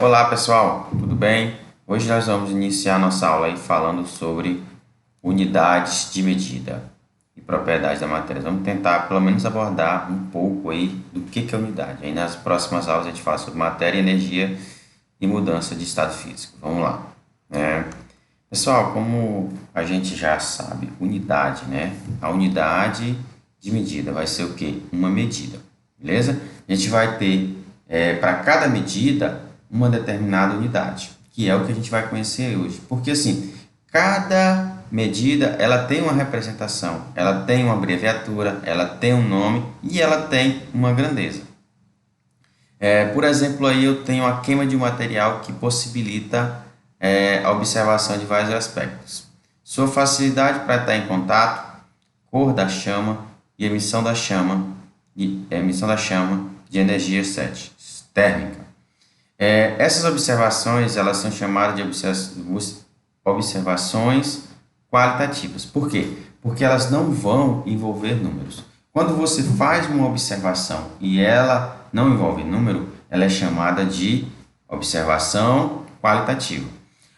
Olá pessoal, tudo bem? Hoje nós vamos iniciar nossa aula aí falando sobre unidades de medida e propriedades da matéria. Vamos tentar pelo menos abordar um pouco aí do que é unidade. Aí nas próximas aulas a gente fala sobre matéria, energia e mudança de estado físico. Vamos lá. Pessoal, como a gente já sabe, unidade, né? A unidade de medida vai ser o quê? Uma medida, beleza? A gente vai ter para cada medida uma determinada unidade, que é o que a gente vai conhecer hoje. Porque assim, cada medida ela tem uma representação, ela tem uma abreviatura, ela tem um nome e ela tem uma grandeza. Por exemplo, aí eu tenho a queima de um material que possibilita a observação de vários aspectos. Sua facilidade para estar em contato, cor da chama e emissão da chama de energia térmica. Essas observações elas são chamadas de observações qualitativas. Por quê? Porque elas não vão envolver números. Quando você faz uma observação e ela não envolve número, ela é chamada de observação qualitativa.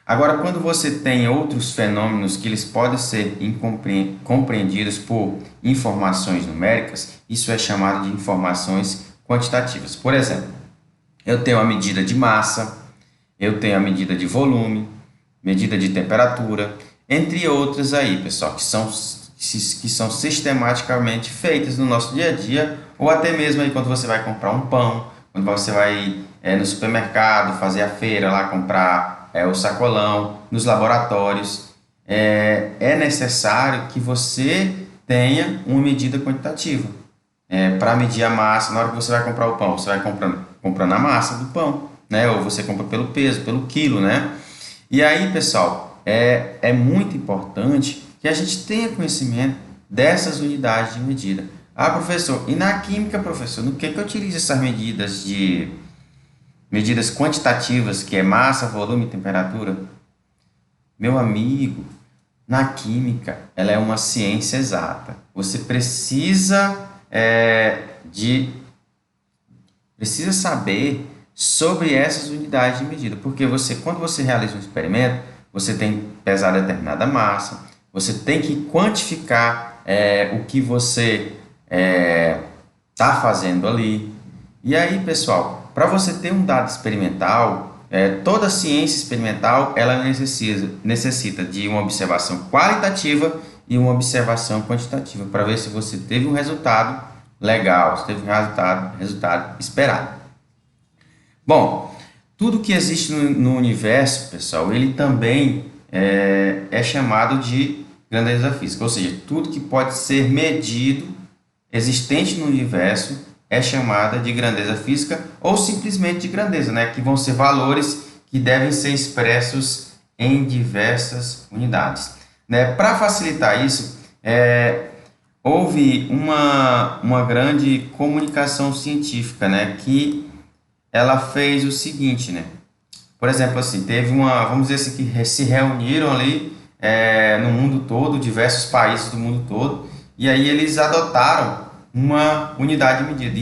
Agora, quando você tem outros fenômenos que eles podem ser compreendidos por informações numéricas, isso é chamado de informações quantitativas. Por exemplo, eu tenho a medida de massa, eu tenho a medida de volume, medida de temperatura, entre outras aí, pessoal, que são sistematicamente feitas no nosso dia a dia, ou até mesmo aí quando você vai comprar um pão, quando você vai no supermercado, fazer a feira lá, comprar o sacolão, nos laboratórios, é necessário que você tenha uma medida quantitativa. Para medir a massa, na hora que você vai comprar o pão, você vai comprando a massa do pão, né? Ou você compra pelo peso, pelo quilo, né? E aí, pessoal, é muito importante que a gente tenha conhecimento dessas unidades de medida. Ah, professor, e na química, professor, no que eu utilizo essas medidas quantitativas, que é massa, volume e temperatura? Meu amigo, na química, ela é uma ciência exata. Você precisa saber sobre essas unidades de medida, porque quando você realiza um experimento, você tem que pesar determinada massa, você tem que quantificar o que você está fazendo ali. E aí, pessoal, para você ter um dado experimental, toda ciência experimental ela necessita de uma observação qualitativa e uma observação quantitativa para ver se você teve um resultado legal, se teve um resultado esperado. Bom, tudo que existe no universo, pessoal, ele também é chamado de grandeza física, ou seja, tudo que pode ser medido existente no universo é chamada de grandeza física ou simplesmente de grandeza, né? Que vão ser valores que devem ser expressos em diversas unidades. Né? Para facilitar isso, houve uma grande comunicação científica, né? Que ela fez o seguinte, né? Por exemplo, assim, vamos dizer assim, que se reuniram ali no mundo todo, diversos países do mundo todo, e aí eles adotaram uma unidade de medida.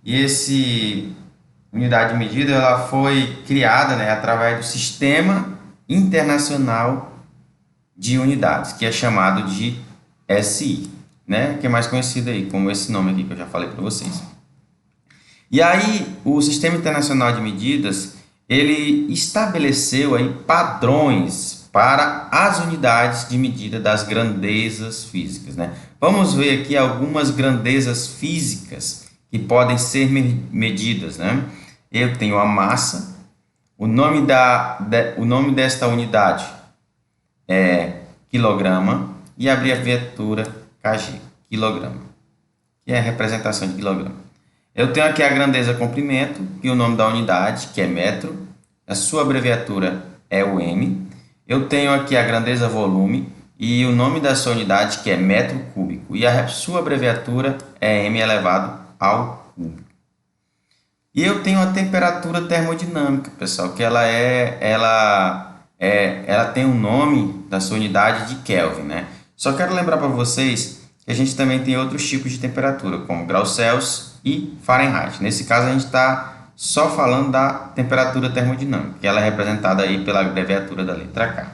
E esse unidade de medida ela foi criada, né, através do Sistema Internacional de Unidades, que é chamado de SI, né, que é mais conhecido aí como esse nome aqui que eu já falei para vocês. E aí o Sistema Internacional de Medidas ele estabeleceu aí padrões para as unidades de medida das grandezas físicas, né? Vamos ver aqui algumas grandezas físicas que podem ser medidas, né? Eu tenho a massa, o nome desta unidade é quilograma e a abreviatura kg, quilograma, que é a representação de quilograma. Eu tenho aqui a grandeza comprimento e o nome da unidade, que é metro, a sua abreviatura é o m. Eu tenho aqui a grandeza volume e o nome da sua unidade, que é metro cúbico, e a sua abreviatura é m elevado ao cúbico. E eu tenho a temperatura termodinâmica, pessoal, que ela tem um nome da sua unidade de Kelvin, né? Só quero lembrar para vocês que a gente também tem outros tipos de temperatura, como graus Celsius e Fahrenheit. Nesse caso, a gente está só falando da temperatura termodinâmica, que ela é representada aí pela abreviatura da letra K.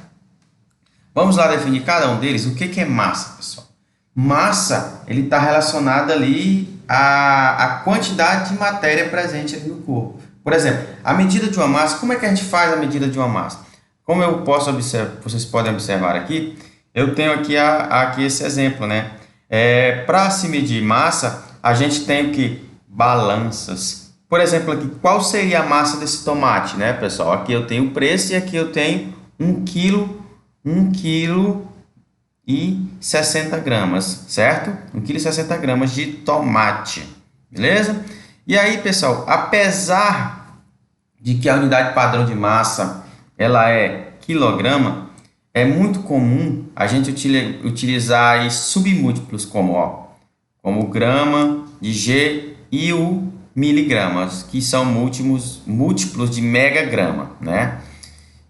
Vamos lá definir cada um deles. O que é massa, pessoal? Massa, ele está relacionado ali à quantidade de matéria presente ali no corpo. Por exemplo, a medida de uma massa, como é que a gente faz a medida de uma massa? Como eu posso observar, vocês podem observar aqui, eu tenho aqui esse exemplo, né? Para se medir massa, a gente tem balanças. Por exemplo, aqui, qual seria a massa desse tomate, né, pessoal? Aqui eu tenho o preço e aqui eu tenho 1 quilo e 60 gramas, certo? 1 quilo e 60 gramas de tomate, beleza? E aí, pessoal, apesar de que a unidade padrão de massa ela é quilograma, é muito comum a gente utilizar aí submúltiplos como grama de G e o miligramas, que são múltiplos de megagrama, né?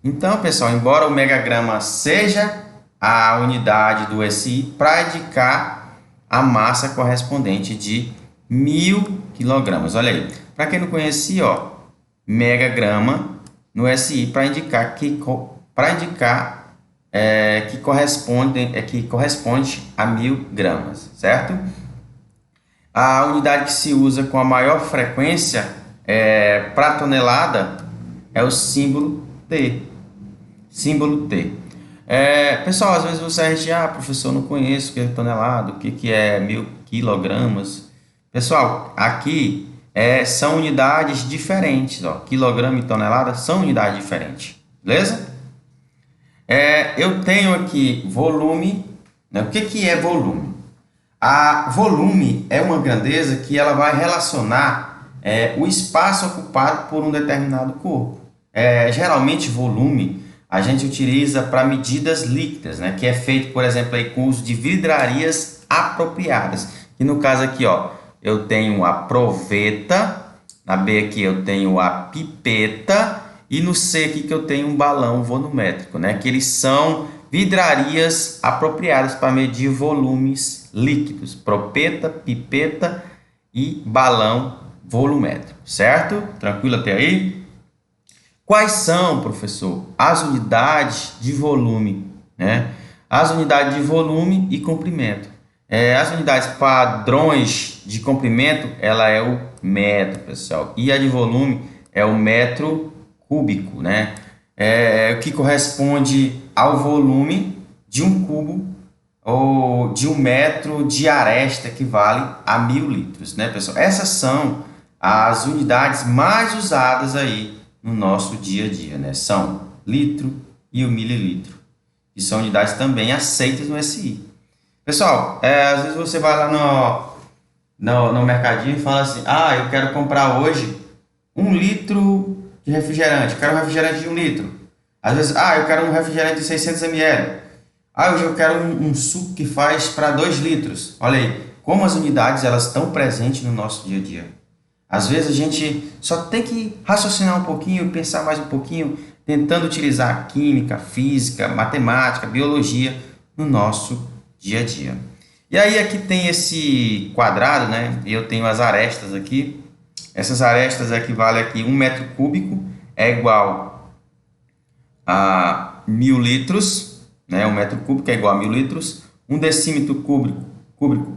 Então, pessoal, embora o megagrama seja a unidade do SI para indicar a massa correspondente de 1.000 quilogramas. Olha aí, para quem não conhecia, ó, megagrama no SI para indicar que corresponde a 1.000 gramas, certo? A unidade que se usa com a maior frequência para tonelada é o símbolo T. Símbolo T. Pessoal, às vezes você diz, professor, não conheço o que é tonelada, o que é 1.000 quilogramas. Pessoal, aqui são unidades diferentes, ó. Quilograma e tonelada são unidades diferentes, beleza? Eu tenho aqui volume, né? O que é volume? Volume é uma grandeza que ela vai relacionar o espaço ocupado por um determinado corpo. Geralmente, volume a gente utiliza para medidas líquidas, né? Que é feito, por exemplo, aí, com o uso de vidrarias apropriadas. E no caso aqui, ó, eu tenho a proveta, na B aqui eu tenho a pipeta e no C aqui que eu tenho um balão volumétrico, né? Que eles são vidrarias apropriadas para medir volumes líquidos, propeta, pipeta e balão volumétrico, certo? Tranquilo até aí? Quais são, professor, as unidades de volume, né? As unidades de volume e comprimento. As unidades padrões de comprimento, ela é o metro, pessoal. E a de volume é o metro cúbico, né? O que corresponde ao volume de um cubo ou de 1 metro de aresta, que vale a 1.000 litros, né, pessoal? Essas são as unidades mais usadas aí no nosso dia a dia, né? São litro e o mililitro, que são unidades também aceitas no SI. Pessoal, às vezes você vai lá no mercadinho e fala assim, eu quero comprar hoje 1 litro de refrigerante, eu quero um refrigerante de 1 litro. Às vezes, eu quero um refrigerante de 600 ml. Hoje eu quero um suco que faz para 2 litros. Olha aí, como as unidades elas estão presentes no nosso dia a dia. Às vezes a gente só tem que raciocinar um pouquinho, pensar mais um pouquinho, tentando utilizar a química, física, matemática, biologia no nosso dia a dia. E aí aqui tem esse quadrado, né? E eu tenho as arestas aqui. Essas arestas equivalem aqui 1 metro cúbico é igual a 1.000 litros, né? 1 metro cúbico é igual a 1.000 litros. 1 decímetro cúbico, 1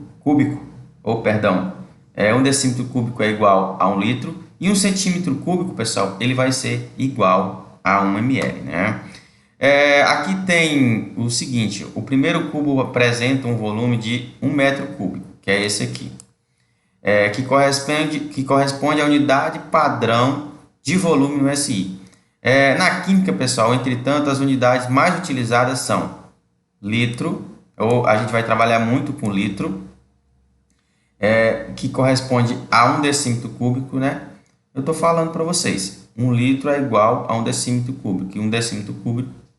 decímetro cúbico é igual a 1 litro. E 1 centímetro cúbico, pessoal, ele vai ser igual a 1 ml, né? Aqui tem o seguinte, o primeiro cubo apresenta um volume de 1 metro cúbico, que é esse aqui, que corresponde à unidade padrão de volume no SI. Na química, pessoal, entretanto, as unidades mais utilizadas são litro, ou a gente vai trabalhar muito com litro, que corresponde a 1 decímetro cúbico, né? Eu estou falando para vocês, 1 litro é igual a 1 decímetro cúbico, e 1 decímetro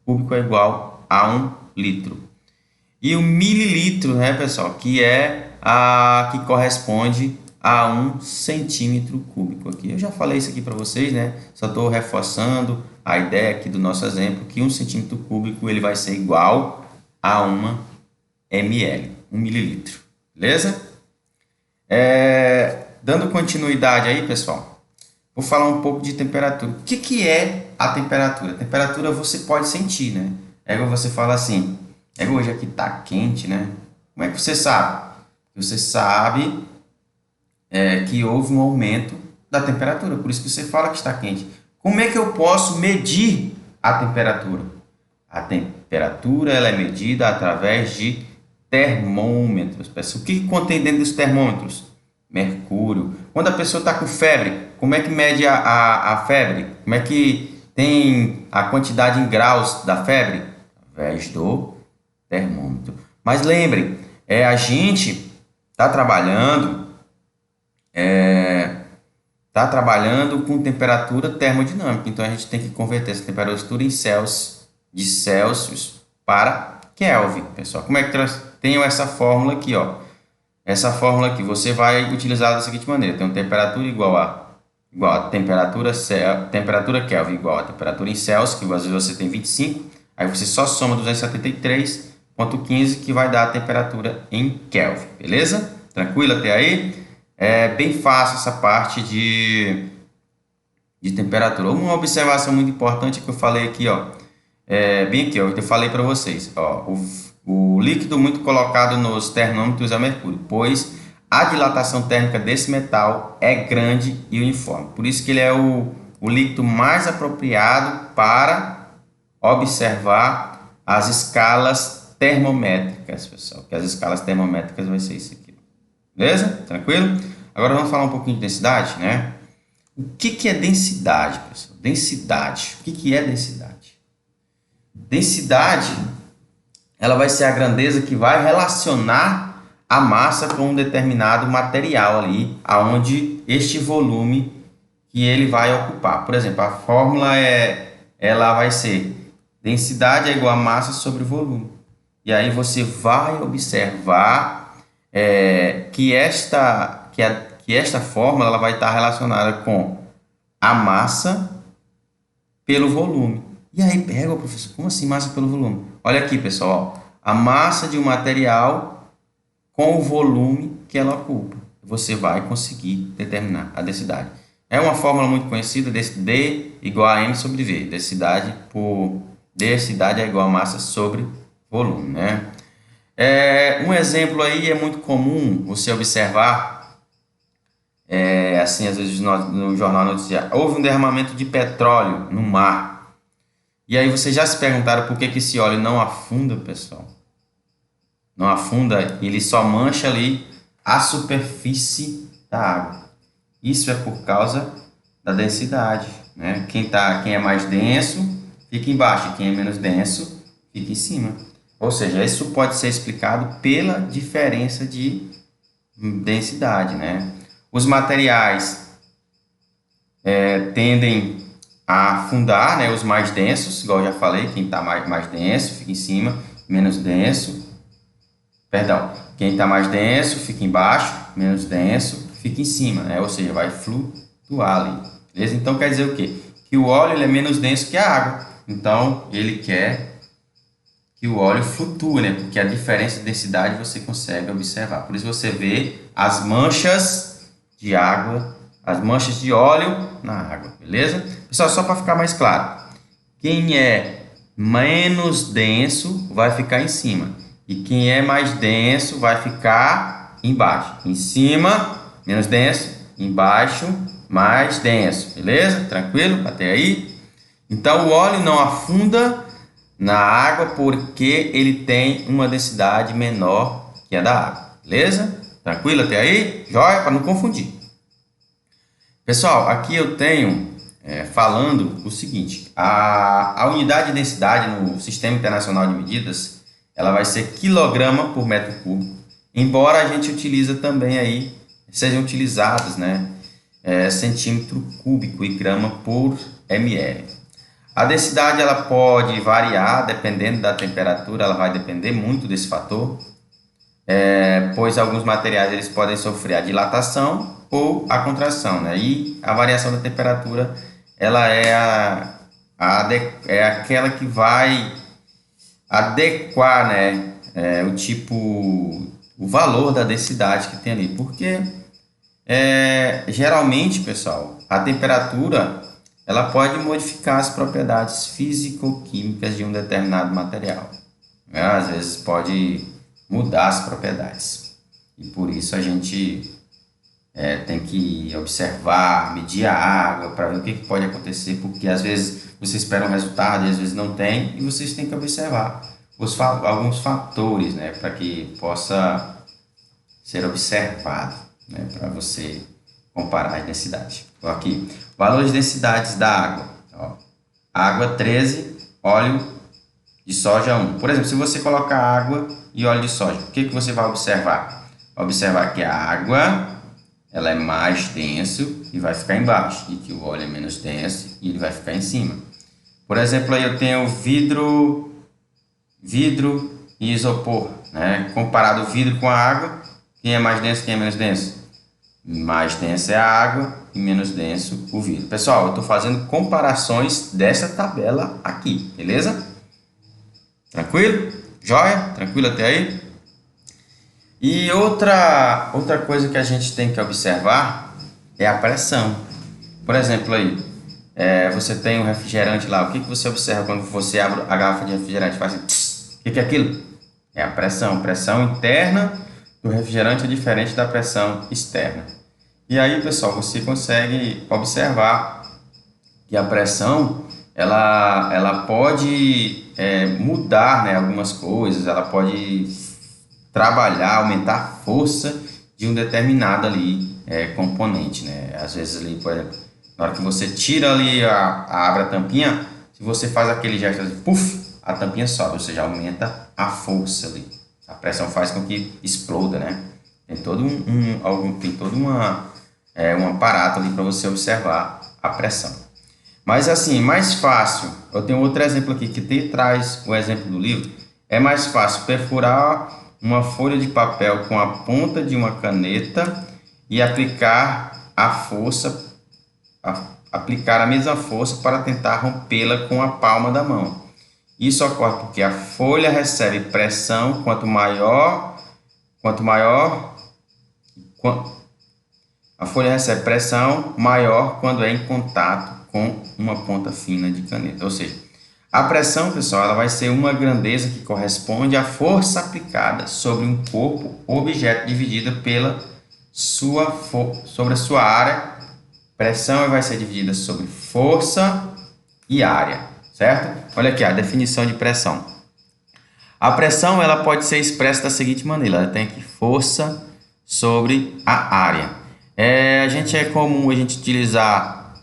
cúbico é igual a 1 litro. E o mililitro, né, pessoal, que que corresponde a 1 centímetro cúbico aqui. Eu já falei isso aqui para vocês, né? Só estou reforçando a ideia aqui do nosso exemplo, que 1 centímetro cúbico ele vai ser igual a 1 ml, 1 mililitro, beleza? Dando continuidade aí, pessoal, vou falar um pouco de temperatura. O que que é a temperatura? A temperatura você pode sentir, né? É igual você fala assim, é igual hoje aqui tá quente, né? Como é que você sabe? Você sabe que houve um aumento da temperatura, por isso que você fala que está quente. Como é que eu posso medir a temperatura? A temperatura ela é medida através de termômetros. Pessoal, o que contém dentro dos termômetros? Mercúrio. Quando a pessoa está com febre, como é que mede a febre? Como é que tem a quantidade em graus da febre? Através do termômetro. Mas lembrem, a gente está trabalhando com temperatura termodinâmica. Então a gente tem que converter essa temperatura em Celsius, de Celsius para Kelvin, pessoal. Como é que tenho essa fórmula aqui, ó? Essa fórmula aqui você vai utilizar da seguinte maneira: tem uma temperatura igual a temperatura Kelvin igual a temperatura em Celsius, que às vezes você tem 25, aí você só soma 273,15 que vai dar a temperatura em Kelvin, beleza? Tranquilo até aí? É bem fácil essa parte de temperatura. Uma observação muito importante que eu falei aqui, ó, bem aqui, ó, eu falei para vocês, ó, o líquido muito colocado nos termômetros é o mercúrio, pois a dilatação térmica desse metal é grande e uniforme. Por isso que ele é o líquido mais apropriado para observar as escalas termométricas, pessoal. Que as escalas termométricas vai ser isso aqui. Beleza? Tranquilo? Agora vamos falar um pouquinho de densidade, né? O que é densidade, pessoal? Densidade. O que é densidade? Densidade, ela vai ser a grandeza que vai relacionar a massa com um determinado material ali, aonde este volume que ele vai ocupar. Por exemplo, a fórmula ela vai ser densidade é igual a massa sobre volume. E aí você vai observar que esta fórmula ela vai estar relacionada com a massa pelo volume. E aí pega, professor, como assim massa pelo volume? Olha aqui, pessoal, ó, a massa de um material com o volume que ela ocupa. Você vai conseguir determinar a densidade. É uma fórmula muito conhecida, D igual a M sobre V. Densidade é igual a massa sobre volume, né? Um exemplo aí é muito comum você observar, assim, às vezes no jornal noticiário, houve um derramamento de petróleo no mar. E aí vocês já se perguntaram por que esse óleo não afunda, pessoal? Não afunda, ele só mancha ali a superfície da água. Isso é por causa da densidade, né? Quem é mais denso fica embaixo, quem é menos denso fica em cima. Ou seja, isso pode ser explicado pela diferença de densidade, né? Os materiais tendem a afundar, né? Os mais densos, igual eu já falei, quem está mais denso fica em cima, menos denso. Perdão, quem está mais denso fica embaixo, menos denso fica em cima, né? Ou seja, vai flutuar ali, beleza? Então quer dizer o quê? Que o óleo ele é menos denso que a água, então ele quer que o óleo flutue, né? Porque a diferença de densidade você consegue observar. Por isso você vê as manchas de água, as manchas de óleo na água, beleza? Pessoal, só para ficar mais claro, quem é menos denso vai ficar em cima e quem é mais denso vai ficar embaixo. Em cima, menos denso, embaixo, mais denso, beleza? Tranquilo? Até aí? Então o óleo não afunda na água porque ele tem uma densidade menor que a da água, beleza? Tranquilo até aí? Joia? Para não confundir. Pessoal, aqui eu tenho falando o seguinte: a unidade de densidade no Sistema Internacional de Medidas ela vai ser quilograma por metro cúbico, embora a gente utiliza também aí, sejam utilizados, né, centímetro cúbico e grama por ml. A densidade ela pode variar dependendo da temperatura, ela vai depender muito desse fator, pois alguns materiais eles podem sofrer a dilatação ou a contração, né? E a variação da temperatura ela é aquela que vai adequar, né, o valor da densidade que tem ali, porque geralmente, pessoal, a temperatura ela pode modificar as propriedades físico-químicas de um determinado material, né? Às vezes pode mudar as propriedades. E por isso a gente tem que observar, medir a água para ver o que pode acontecer, porque às vezes você espera um resultado e às vezes não tem, e vocês têm que observar alguns fatores, né, para que possa ser observado, né, para você comparar as densidades. Então, aqui, valores de densidades da água. Ó, água 13, óleo de soja 1. Por exemplo, se você colocar água e óleo de soja, o que você vai observar? Vai observar que a água ela é mais denso e vai ficar embaixo, e que o óleo é menos denso e ele vai ficar em cima. Por exemplo, aí eu tenho vidro e isopor, né? Comparado o vidro com a água, quem é mais denso, quem é menos denso? Mais densa é a água e menos denso o vidro. Pessoal, eu estou fazendo comparações dessa tabela aqui, beleza? Tranquilo? Joia? Tranquilo até aí? E outra coisa que a gente tem que observar é a pressão. Por exemplo, aí, você tem um refrigerante lá. O que você observa quando você abre a garrafa de refrigerante? Faz assim, tss, o que é aquilo? É a pressão. Pressão interna do refrigerante é diferente da pressão externa. E aí, pessoal, você consegue observar que a pressão ela pode mudar, né, algumas coisas. Ela pode trabalhar, aumentar a força de um determinado ali componente, né? Às vezes ali, por exemplo, na hora que você tira ali abre a tampinha, se você faz aquele gesto assim, puff, a tampinha sobe, ou seja, aumenta a força ali. A pressão faz com que exploda, né? Tem todo um aparato ali para você observar a pressão. Mas assim, mais fácil, eu tenho outro exemplo aqui que traz o exemplo do livro. É mais fácil perfurar uma folha de papel com a ponta de uma caneta e aplicar a mesma força para tentar rompê-la com a palma da mão. Isso ocorre porque a folha recebe pressão quanto maior a folha recebe pressão maior quando é em contato com uma ponta fina de caneta. Ou seja, a pressão, pessoal, ela vai ser uma grandeza que corresponde à força aplicada sobre um corpo objeto dividida sobre a sua área. Pressão vai ser dividida sobre força e área, certo? Olha aqui a definição de pressão. A pressão ela pode ser expressa da seguinte maneira: ela tem aqui força sobre a área. É comum a gente utilizar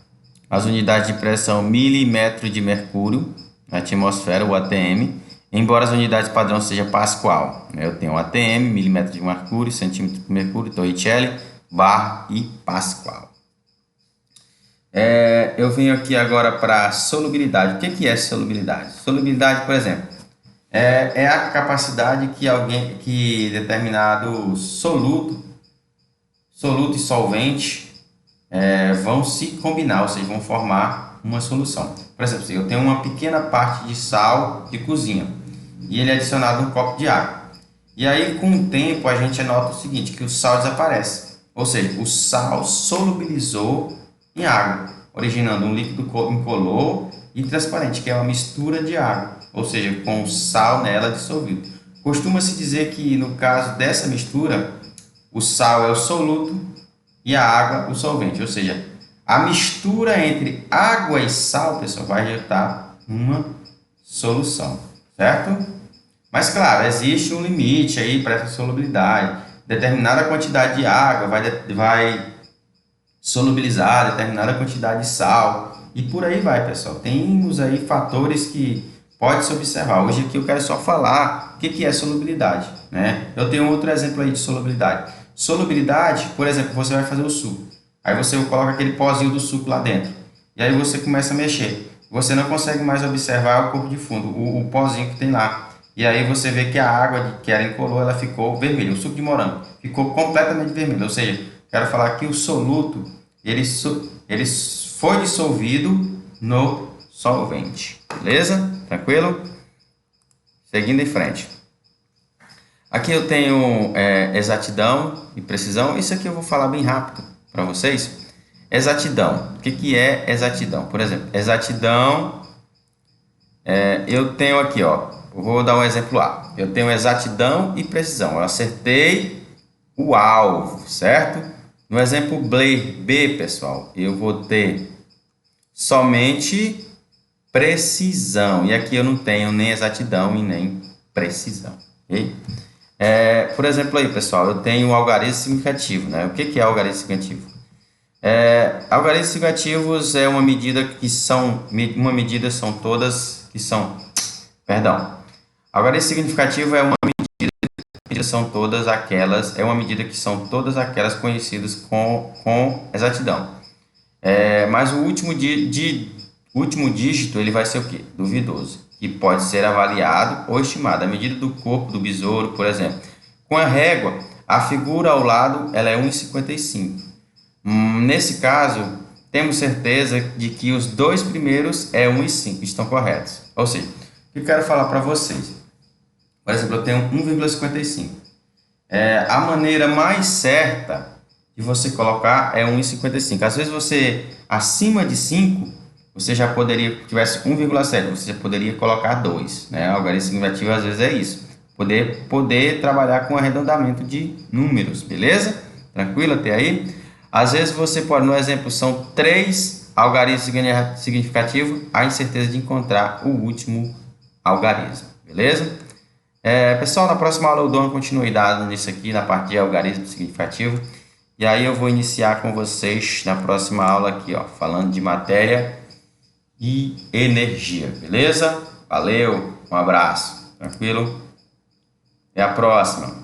as unidades de pressão milímetro de mercúrio, atmosfera, o ATM, embora as unidades padrão seja Pascal. Eu tenho ATM, milímetro de mercúrio, centímetro de mercúrio, Torricelli, bar e Pascal. Eu venho aqui agora para solubilidade. O que é solubilidade? Solubilidade, por exemplo, é a capacidade que determinado soluto e solvente vão se combinar, ou seja, vão formar uma solução. Por exemplo, eu tenho uma pequena parte de sal de cozinha e ele é adicionado a um copo de água. E aí, com o tempo, a gente nota o seguinte, que o sal desaparece. Ou seja, o sal solubilizou em água, originando um líquido incolor e transparente, que é uma mistura de água, ou seja, com sal nela dissolvido. Costuma-se dizer que, no caso dessa mistura, o sal é o soluto e a água o solvente, ou seja, a mistura entre água e sal, pessoal, vai resultar uma solução, certo? Mas, claro, existe um limite aí para essa solubilidade. Determinada quantidade de água vai solubilizar determinada quantidade de sal e por aí vai, pessoal. Temos aí fatores que pode se observar. Hoje aqui eu quero só falar o que é solubilidade, né? Eu tenho outro exemplo aí de solubilidade. Solubilidade, por exemplo, você vai fazer o suco. Aí você coloca aquele pozinho do suco lá dentro. E aí você começa a mexer. Você não consegue mais observar o corpo de fundo, o pozinho que tem lá. E aí você vê que a água que era incolor, ela ficou vermelha. O suco de morango ficou completamente vermelho. Ou seja, quero falar que o soluto, ele foi dissolvido no solvente. Beleza? Tranquilo? Seguindo em frente. Aqui eu tenho exatidão e precisão. Isso aqui eu vou falar bem rápido para vocês. Exatidão. O que que é exatidão? Por exemplo, exatidão, eu tenho aqui, ó, eu vou dar um exemplo A. Eu tenho exatidão e precisão. Eu acertei o alvo, certo? No exemplo B, pessoal, eu vou ter somente precisão. E aqui eu não tenho nem exatidão e nem precisão. Ok? Por exemplo aí, pessoal, eu tenho o algarismo significativo, né? O que que é algarismo significativo? Algarismos significativos é uma medida são todas que são, perdão. Algarismo significativo é uma medida são todas aquelas, é uma medida que são todas aquelas conhecidas com exatidão. Mas o último dígito ele vai ser o quê? Duvidoso, que pode ser avaliado ou estimado. A medida do corpo do besouro, por exemplo. Com a régua, a figura ao lado ela é 1,55. Nesse caso, temos certeza de que os dois primeiros é 1,5 estão corretos. Ou seja, o que eu quero falar para vocês? Por exemplo, eu tenho 1,55. A maneira mais certa de você colocar é 1,55. Às vezes você, acima de 5, você já poderia, se tivesse 1,7, você já poderia colocar 2. Né? O algarismo significativo às vezes é isso. Poder trabalhar com arredondamento de números, beleza? Tranquilo até aí? Às vezes você pode, no exemplo, são 3 algarismos significativos, há incerteza de encontrar o último algarismo, beleza? Pessoal, na próxima aula eu dou uma continuidade nisso aqui, na parte de algarismo significativo. E aí eu vou iniciar com vocês na próxima aula aqui, ó, falando de matéria e energia, beleza? Valeu, um abraço, tranquilo? Até a próxima.